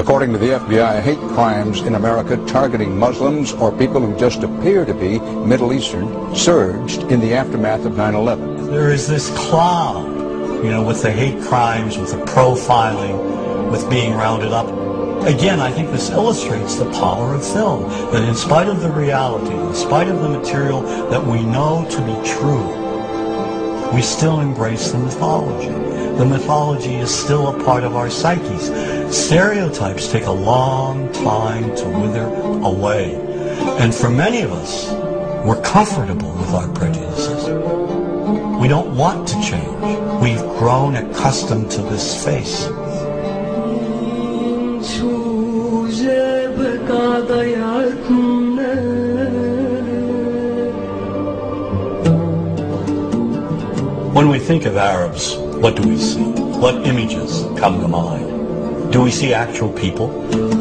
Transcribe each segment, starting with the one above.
According to the FBI, hate crimes in America targeting Muslims or people who just appear to be Middle Eastern surged in the aftermath of 9/11. There is this cloud, with the hate crimes, with the profiling, with being rounded up. Again, I think this illustrates the power of film, that in spite of the reality, in spite of the material that we know to be true, we still embrace the mythology. The mythology is still a part of our psyches. Stereotypes take a long time to wither away. And for many of us, we're comfortable with our prejudices. We don't want to change. We've grown accustomed to this face. When we think of Arabs, what do we see? What images come to mind? Do we see actual people?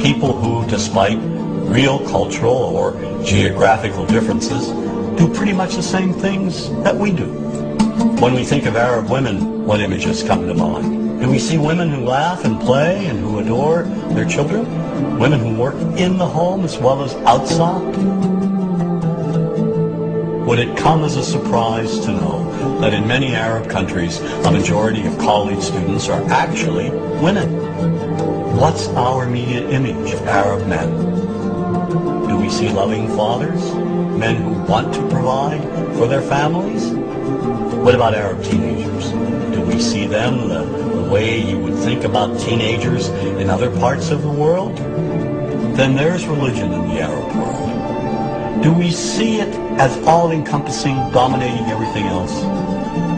People who, despite real cultural or geographical differences, do pretty much the same things that we do. When we think of Arab women, what images come to mind? Do we see women who laugh and play and who adore their children? Women who work in the home as well as outside? Would it come as a surprise to know that in many Arab countries, a majority of college students are actually women? What's our media image of Arab men? Do we see loving fathers? Men who want to provide for their families? What about Arab teenagers? Do we see them the way you would think about teenagers in other parts of the world? Then there's religion in the Arab world. Do we see it as all-encompassing, dominating everything else?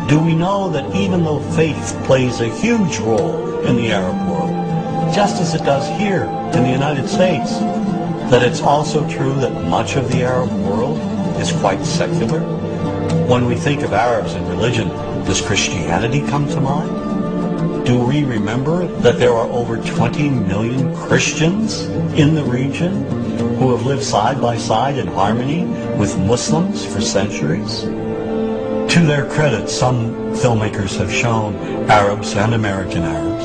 Do we know that even though faith plays a huge role in the Arab world, just as it does here in the United States, that it's also true that much of the Arab world is quite secular? When we think of Arabs and religion, does Christianity come to mind? Do we remember that there are over 20 million Christians in the region who have lived side by side in harmony with Muslims for centuries? To their credit, some filmmakers have shown Arabs and American Arabs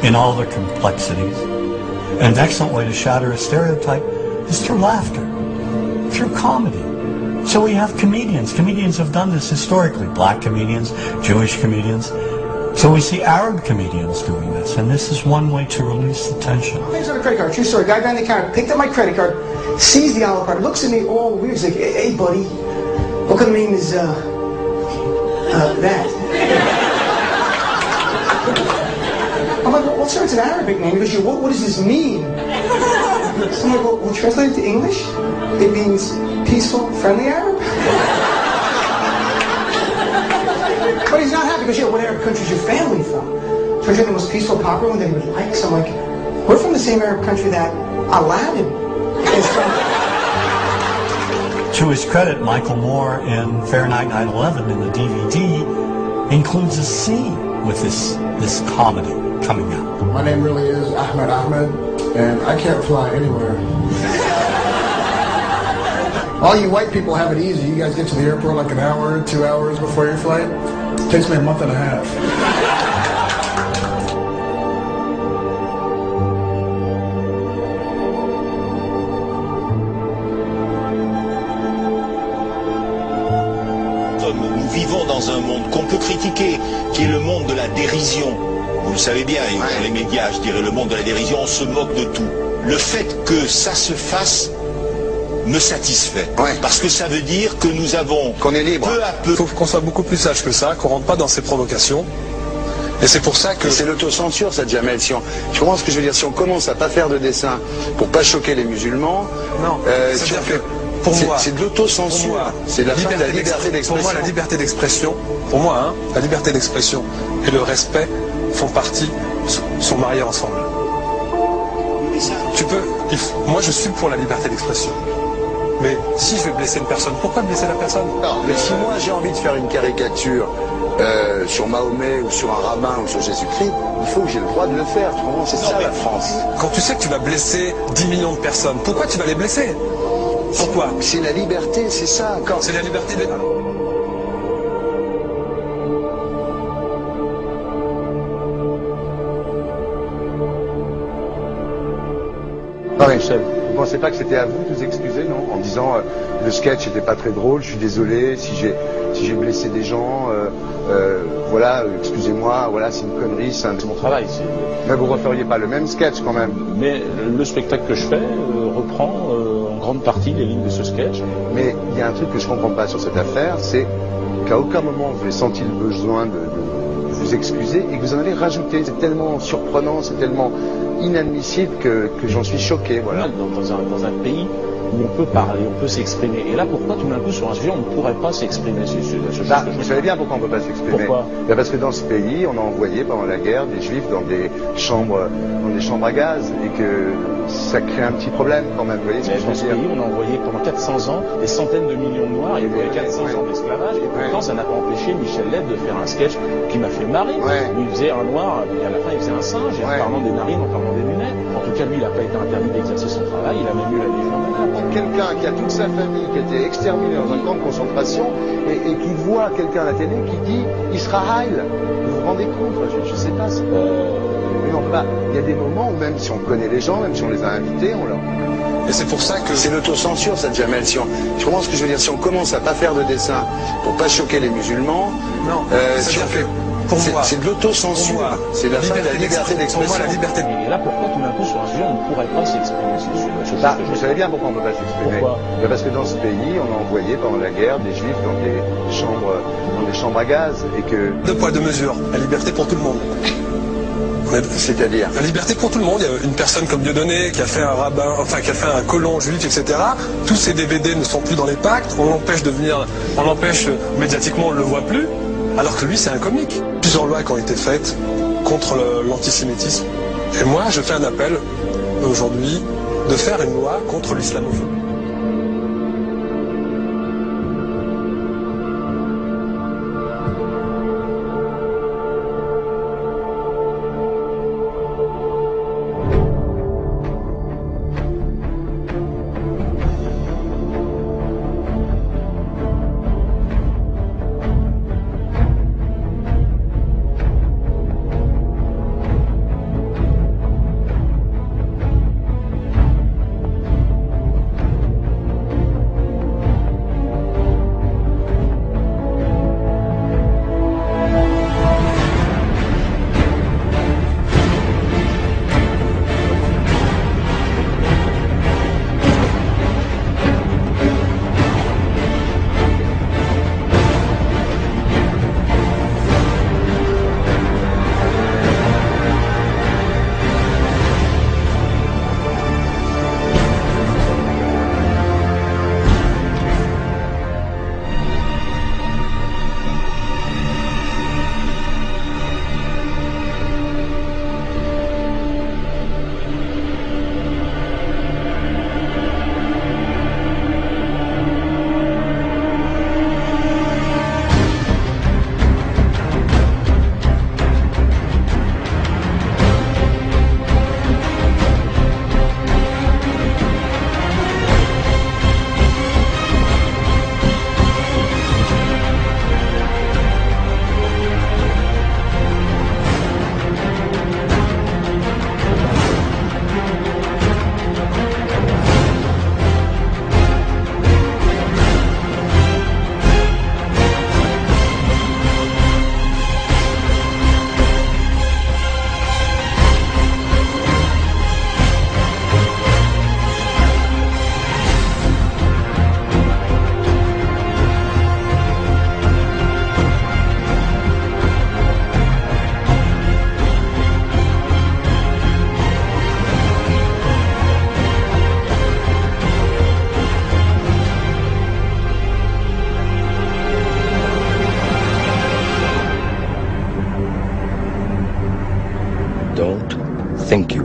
in all their complexities. An excellent way to shatter a stereotype is through laughter, through comedy. So we have comedians. Comedians have done this historically. Black comedians, Jewish comedians. So we see Arab comedians doing this, and this is one way to release the tension. Here's on a credit card, true story. Guy behind the counter picked up my credit card, sees the Olive card, looks at me all weird. He's like, hey buddy, what kind of name is that? I'm like, well sir, it's an Arabic name. He goes, what does this mean? So I'm like, well, translate it to English? It means peaceful, friendly Arab? But he's not happy because, what Arab country is your family from? Turns out the most peaceful, popular one that he would like. So I'm like, we're from the same Arab country that Aladdin is from. To his credit, Michael Moore in Fahrenheit 9/11 in the DVD includes a scene with this comedy coming out. My name really is Ahmed, and I can't fly anywhere. All you white people have it easy. You guys get to the airport like an hour, 2 hours before your flight. It takes me a month and a half. Nous vivons dans un monde qu'on peut critiquer, qui est le monde de la dérision. Vous le savez bien, dans les médias, je dirais le monde de la dérision, on se moque de tout. Le fait que ça se fasse me satisfait. Parce que ça veut dire que nous avons, qu'on est libre, peu à peu... Il faut qu'on soit beaucoup plus sage que ça, qu'on rentre pas dans ces provocations. Et c'est pour ça que... C'est l'autocensure, ça, Jamel. Tu comprends ce que je veux dire? Si on commence à pas faire de dessin pour pas choquer les musulmans... Non, c'est-à-dire que... Pour moi, c'est de l'autocensure. C'est la fin de la liberté d'expression. Pour moi, la liberté d'expression, la liberté d'expression et le respect font partie, sont mariés ensemble. Moi, je suis pour la liberté d'expression. Mais si je vais blesser une personne, pourquoi blesser la personne? Non, mais si moi j'ai envie de faire une caricature sur Mahomet ou sur un rabbin ou sur Jésus-Christ, il faut que j'ai le droit de le faire. Tu comprends? C'est ça la France. Quand tu sais que tu vas blesser 10 millions de personnes, pourquoi tu vas les blesser? Pourquoi? C'est la liberté, c'est ça. C'est la liberté de... Ah oui. Vous pensez pas que c'était à vous de vous excuser, non? En disant le sketch n'était pas très drôle, je suis désolé si j'ai blessé des gens, voilà, excusez-moi, voilà, c'est une connerie, c'est mon travail. Mais vous referiez pas le même sketch quand même? Mais le spectacle que je fais reprend en grande partie les lignes de ce sketch. Mais il y a un truc que je comprends pas sur cette affaire, c'est qu'à aucun moment vous avez senti le besoin de vous excuser et que vous en avez rajouté. C'est tellement surprenant, c'est tellement inadmissible que j'en suis choqué. Voilà. Dans un pays où on peut parler, on peut s'exprimer. Et là, pourquoi tout d'un coup sur un sujet on ne pourrait pas s'exprimer? Vous savez bien pourquoi on ne peut pas s'exprimer? Pourquoi? Parce que dans ce pays, on a envoyé pendant la guerre des juifs dans des chambres à gaz et que ça crée un petit problème quand même. Vous voyez ce que je veux dire? Dans ce pays, on a envoyé pendant 400 ans des centaines de millions de Noirs. Il y a eu 400 ans d'esclavage et pourtant ça n'a pas empêché Michel Leb de faire un sketch qui m'a fait marrer. Où il faisait un noir et à la fin il faisait un singe et en parlant des narines, en parlant des lunettes. En tout cas, lui, il n'a pas été interdit d'exercer son travail. Il a même eu la Légion d'honneur. Quelqu'un qui a toute sa famille qui a été exterminé dans un camp de concentration et qui voit quelqu'un à la télé qui dit Israël, vous vous rendez compte? Je ne sais pas. Non, il y a des moments où même si on connaît les gens, même si on les a invités, on leur... Et c'est pour ça que... C'est l'autocensure, ça, Jamel. Si je comprends ce que je veux dire. Si on commence à pas faire de dessin pour pas choquer les musulmans... Non, c'est de l'autocensure. C'est la liberté d'expression. Pour moi, la liberté. Et là, pourquoi tout d'un coup sur un sujet on ne pourrait pas s'exprimer vous savez bien pourquoi on ne peut pas s'exprimer. Pourquoi? Parce que dans ce pays, on a envoyé pendant la guerre des juifs dans des chambres à gaz et que... Deux poids, deux mesures. La liberté pour tout le monde. C'est-à-dire? La liberté pour tout le monde. Il y a une personne comme Dieudonné qui a fait un rabbin, enfin qui a fait un colon juif, etc. Tous ces DVD ne sont plus dans les pactes. On l'empêche médiatiquement, on ne le voit plus. Alors que lui, c'est un comique. Plusieurs lois qui ont été faites contre l'antisémitisme. Et moi, je fais un appel aujourd'hui de faire une loi contre l'islamophobie. Thank you.